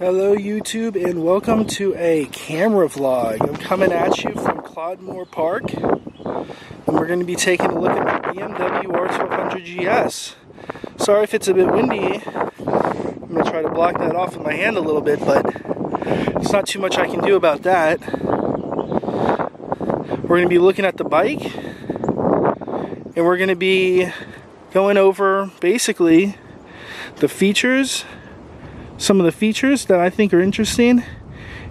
Hello YouTube, and welcome to a camera vlog. I'm coming at you from Clodmore Park, and we're going to be taking a look at my BMW R1200GS. Sorry if it's a bit windy. I'm going to try to block that off with my hand a little bit, but it's not too much I can do about that. We're going to be looking at the bike, and we're going to be going over basically the features, some of the features that I think are interesting,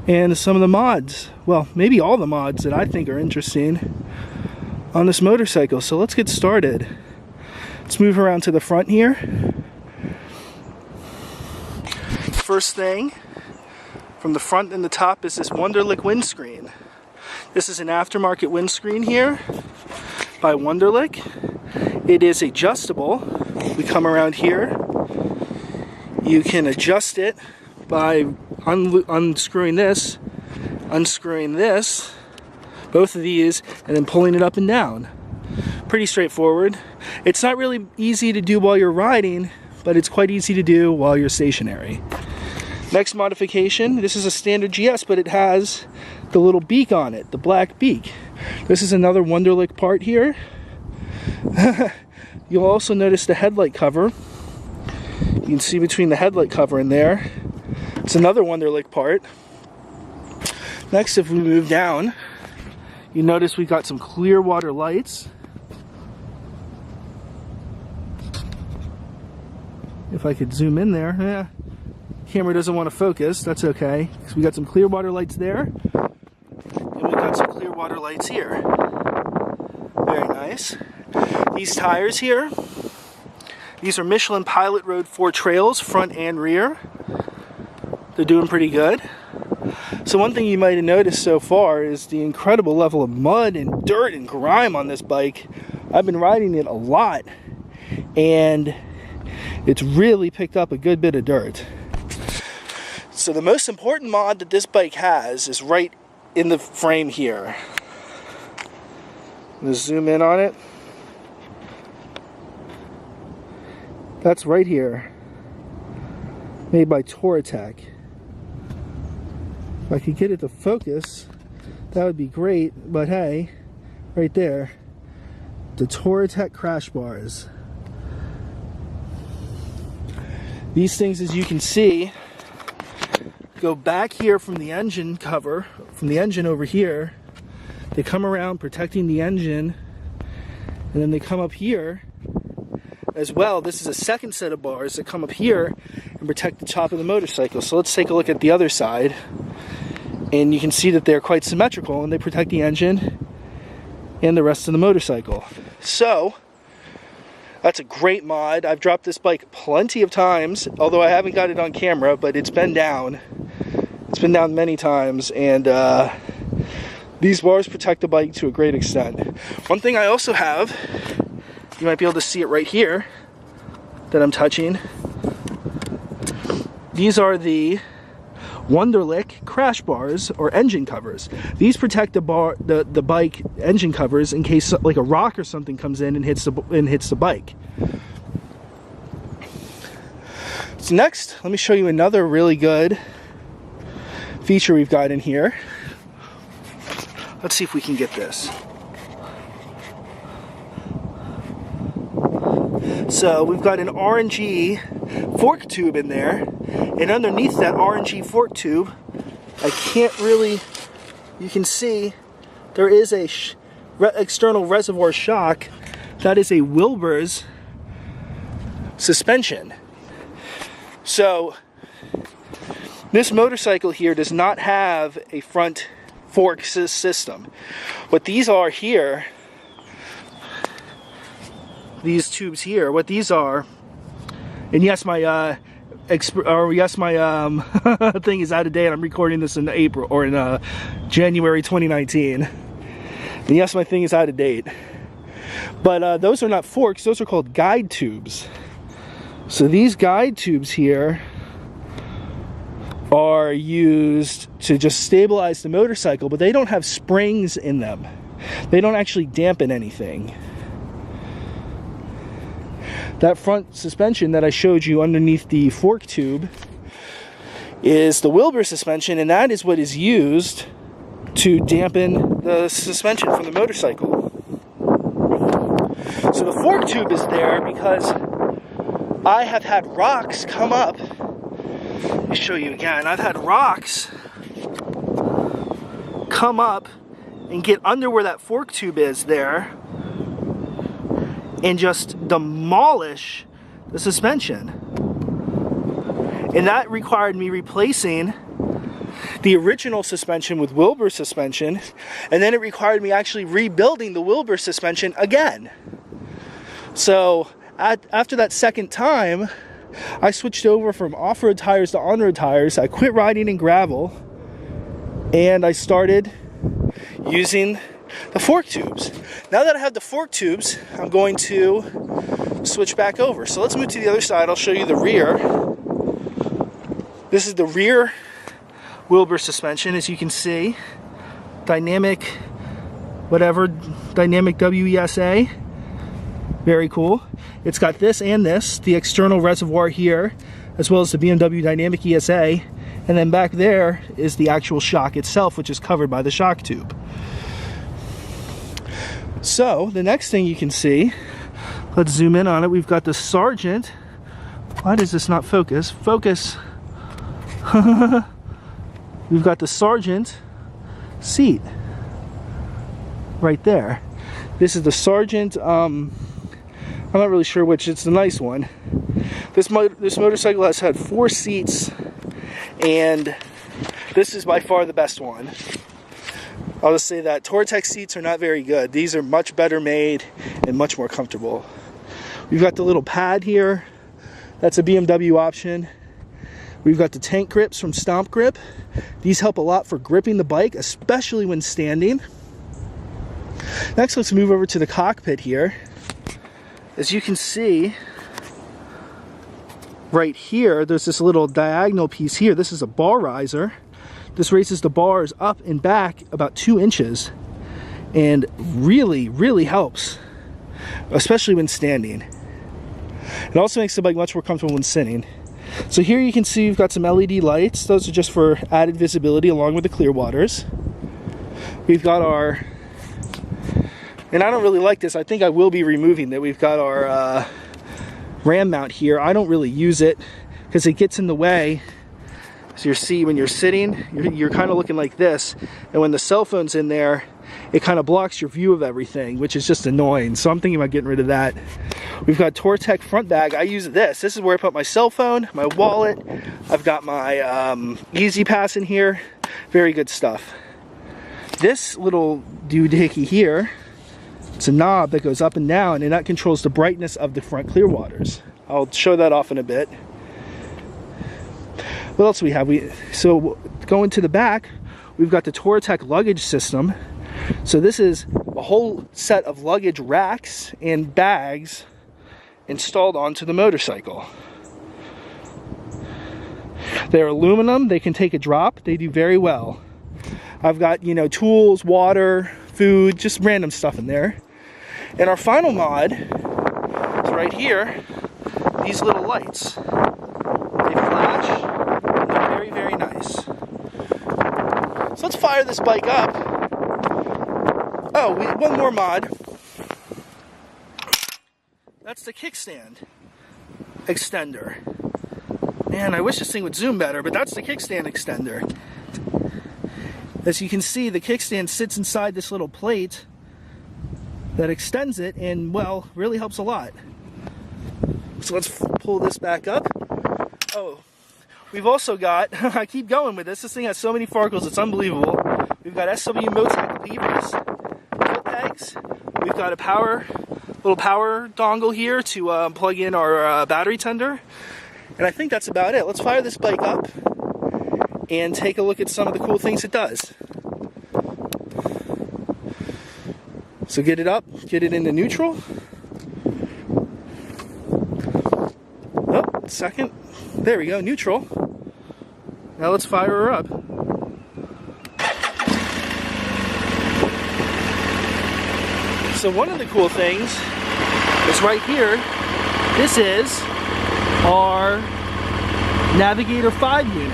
and some of the mods, well, maybe all the mods that I think are interesting on this motorcycle. So let's get started. Let's move around to the front here. First thing from the front and the top is this Wunderlich windscreen. This is an aftermarket windscreen here by Wunderlich. It is adjustable. We come around here. You can adjust it by unscrewing this, both of these, and then pulling it up and down. Pretty straightforward. It's not really easy to do while you're riding, but it's quite easy to do while you're stationary. Next modification, this is a standard GS, but it has the little beak on it, the black beak. This is another Wunderlich part here. You'll also notice the headlight cover. You can see between the headlight cover in there. It's another Wunderlich part. Next, if we move down, you notice we got some clear water lights. If I could zoom in there, camera doesn't want to focus, that's okay. So we got some clear water lights there, and we got some clear water lights here. Very nice. These tires here, these are Michelin Pilot Road 4 trails, front and rear. They're doing pretty good. So one thing you might have noticed so far is the incredible level of mud and dirt and grime on this bike. I've been riding it a lot, and it's really picked up a good bit of dirt. So the most important mod that this bike has is right in the frame here. I'm going to zoom in on it. That's right here, made by Touratech. If I could get it to focus, that would be great, but hey, right there, the Touratech crash bars. These things, as you can see, go back here from the engine cover, from the engine over here. They come around protecting the engine, and then they come up here as well. This is a second set of bars that come up here and protect the top of the motorcycle. So let's take a look at the other side, and you can see that they're quite symmetrical and they protect the engine and the rest of the motorcycle. So that's a great mod. I've dropped this bike plenty of times, although I haven't got it on camera, but it's been down. It's been down many times, and these bars protect the bike to a great extent. One thing I also have, you might be able to see it right here that I'm touching. These are the Wunderlich crash bars or engine covers. These protect the bike engine covers in case like a rock or something comes in and hits the bike. So next, let me show you another really good feature we've got in here. Let's see if we can get this. So we've got an RNG fork tube in there, and underneath that RNG fork tube, I can't really, you can see there is a external reservoir shock. That is a Wilbur's suspension. So this motorcycle here does not have a front fork system. What these are here, these tubes here, what these are, and yes, my thing is out of date. I'm recording this in April or in January 2019, and yes, my thing is out of date. But those are not forks; those are called guide tubes. So these guide tubes here are used to just stabilize the motorcycle, but they don't have springs in them. They don't actually dampen anything. That front suspension that I showed you underneath the fork tube is the Wilbur suspension, and that is what is used to dampen the suspension from the motorcycle. So the fork tube is there because I have had rocks come up. Let me show you again. I've had rocks come up and get under where that fork tube is there and just demolish the suspension. And that required me replacing the original suspension with Wilbur suspension, and then it required me actually rebuilding the Wilbur suspension again. So after that second time, I switched over from off-road tires to on-road tires. I quit riding in gravel, and I started using the fork tubes. Now that I have the fork tubes, I'm going to switch back over. So let's move to the other side. I'll show you the rear. This is the rear Wilbur suspension, as you can see. Dynamic, whatever, dynamic WESA. Very cool. It's got this and this, the external reservoir here, as well as the BMW Dynamic ESA. And then back there is the actual shock itself, which is covered by the shock tube. So the next thing you can see, let's zoom in on it. We've got the Sargent. Why does this not focus? Focus. We've got the Sargent seat right there. This is the Sargent, I'm not really sure which, it's the nice one. This motorcycle has had 4 seats, and this is by far the best one. I'll just say that Tortec seats are not very good. These are much better made and much more comfortable. We've got the little pad here. That's a BMW option. We've got the tank grips from Stomp Grip. These help a lot for gripping the bike, especially when standing. Next, let's move over to the cockpit here. As you can see, right here, there's this little diagonal piece here. This is a bar riser. This raises the bars up and back about 2 inches and really helps, especially when standing. It also makes the bike much more comfortable when sitting. So here you can see we've got some LED lights. Those are just for added visibility along with the clear waters. We've got our, and I don't really like this, I think I will be removing that. We've got our ram mount here. I don't really use it because it gets in the way. So you see when you're sitting, you're kind of looking like this, and when the cell phone's in there, it kind of blocks your view of everything, which is just annoying. So I'm thinking about getting rid of that. We've got Tortec front bag. I use this. This is where I put my cell phone, my wallet. I've got my Easy Pass in here. Very good stuff. This little doohickey here, it's a knob that goes up and down, and that controls the brightness of the front clear waters. I'll show that off in a bit. What else do we have? So going to the back, we've got the Tortec luggage system. So this is a whole set of luggage racks and bags installed onto the motorcycle. They're aluminum, they can take a drop, they do very well. I've got, you know, tools, water, food, just random stuff in there. And our final mod is right here, these little lights. They flash, and they're very nice. So let's fire this bike up. Oh, one more mod. That's the kickstand extender. Man, I wish this thing would zoom better, but that's the kickstand extender. As you can see, the kickstand sits inside this little plate that extends it and, well, really helps a lot. So let's pull this back up. Oh, we've also got, I keep going with this thing has so many farkles, it's unbelievable. We've got SW Motec levers, foot pegs. We've got a little power dongle here to plug in our battery tender. And I think that's about it. Let's fire this bike up and take a look at some of the cool things it does. So get it up, get it into neutral. Oh, second. There we go, neutral. Now let's fire her up. So one of the cool things is right here. This is our Navigator 5 unit.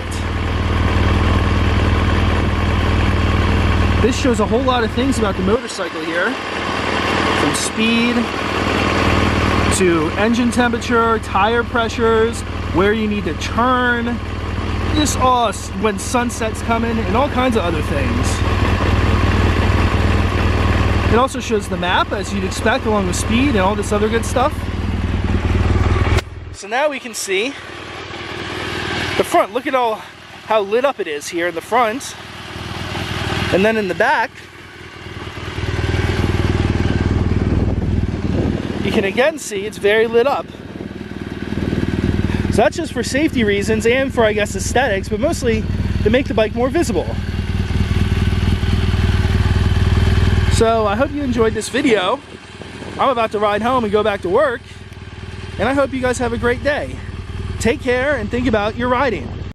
This shows a whole lot of things about the motorcycle here, from speed to engine temperature, tire pressures, where you need to turn, just all when sunset's coming, and all kinds of other things. It also shows the map, as you'd expect, along with speed and all this other good stuff. So now we can see the front. Look at how lit up it is here in the front. And then in the back, you can again see it's very lit up. So that's just for safety reasons and for, I guess, aesthetics, but mostly to make the bike more visible. So I hope you enjoyed this video. I'm about to ride home and go back to work, and I hope you guys have a great day. Take care and think about your riding.